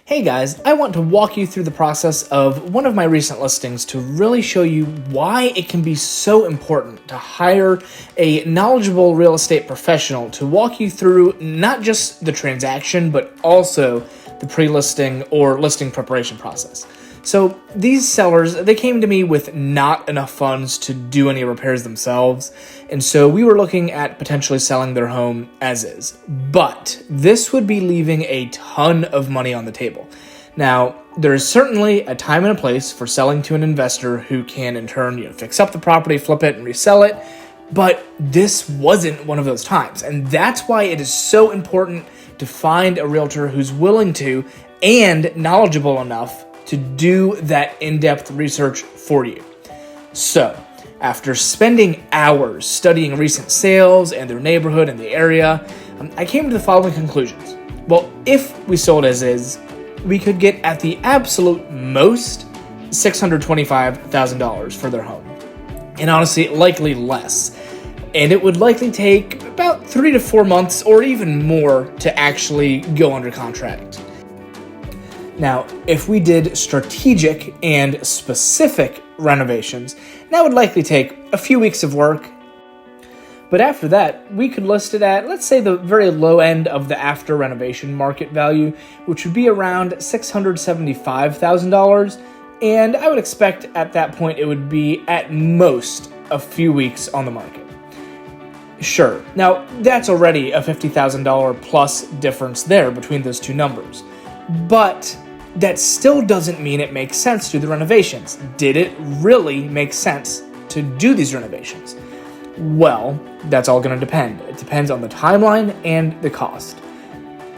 Hey guys, I want to walk you through the process of one of my recent listings to really show you why it can be so important to hire a knowledgeable real estate professional to walk you through not just the transaction, but also the pre-listing or listing preparation process. So these sellers, they came to me with not enough funds to do any repairs themselves, and so we were looking at potentially selling their home as is. But this would be leaving a ton of money on the table. Now, there is certainly a time and a place for selling to an investor who can in turn, fix up the property, flip it, and resell it, but this wasn't one of those times, and that's why it is so important to find a realtor who's willing to and knowledgeable enough to do that in-depth research for you. So, after spending hours studying recent sales and their neighborhood and the area, I came to the following conclusions. Well, if we sold as is, we could get at the absolute most $625,000 for their home. And honestly, likely less. And it would likely take about 3 to 4 months or even more to actually go under contract. Now, if we did strategic and specific renovations, that would likely take a few weeks of work. But after that, we could list it at, let's say, the very low end of the after renovation market value, which would be around $675,000. And I would expect at that point it would be at most a few weeks on the market. Sure, now that's already a $50,000 plus difference there between those two numbers. But that still doesn't mean it makes sense to do the renovations. Did it really make sense to do these renovations? Well, that's all going to depend. It depends on the timeline and the cost.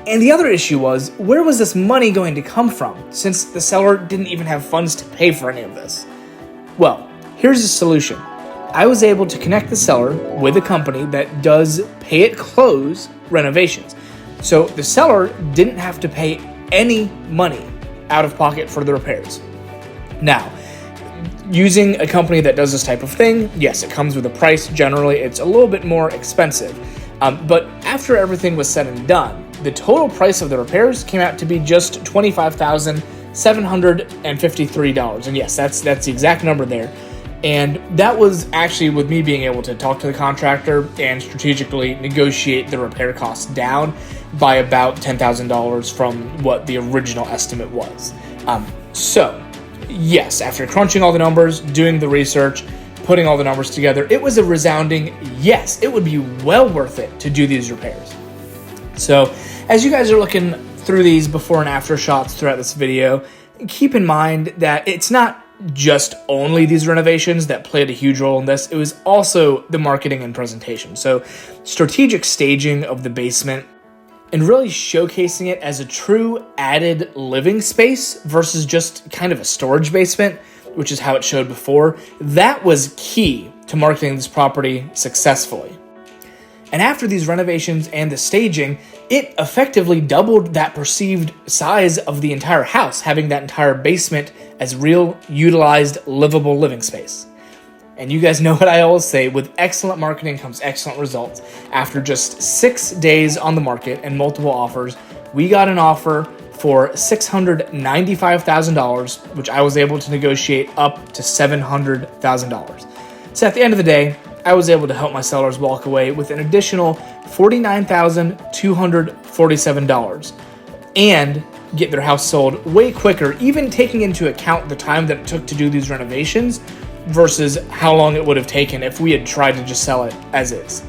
And the other issue was, where was this money going to come from, since the seller didn't even have funds to pay for any of this? Well, here's the solution. I was able to connect the seller with a company that does pay-at-close renovations. So the seller didn't have to pay any money out of pocket for the repairs. Now, using a company that does this type of thing, yes, it comes with a price. Generally, it's a little bit more expensive. But after everything was said and done, the total price of the repairs came out to be just $25,753. And yes, that's the exact number there. And that was actually with me being able to talk to the contractor and strategically negotiate the repair costs down by about $10,000 from what the original estimate was. So, yes, after crunching all the numbers, doing the research, putting all the numbers together, it was a resounding yes, it would be well worth it to do these repairs. So, as you guys are looking through these before and after shots throughout this video, keep in mind that it's not just only these renovations that played a huge role in this. It was also the marketing and presentation. So strategic staging of the basement and really showcasing it as a true added living space versus just kind of a storage basement, which is how it showed before. That was key to marketing this property successfully. And after these renovations and the staging, it effectively doubled that perceived size of the entire house, having that entire basement as real, utilized, livable living space. And you guys know what I always say, with excellent marketing comes excellent results. After just 6 days on the market and multiple offers, we got an offer for $695,000, which I was able to negotiate up to $700,000. So at the end of the day, I was able to help my sellers walk away with an additional $49,247 and get their house sold way quicker, even taking into account the time that it took to do these renovations versus how long it would have taken if we had tried to just sell it as is.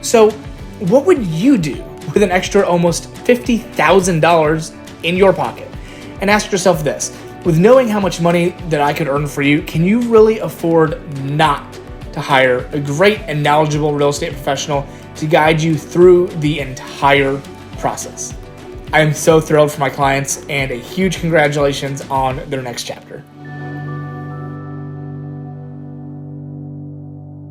So what would you do with an extra almost $50,000 in your pocket? And ask yourself this, with knowing how much money that I could earn for you, can you really afford not to hire a great and knowledgeable real estate professional to guide you through the entire process? I am so thrilled for my clients, and a huge congratulations on their next chapter.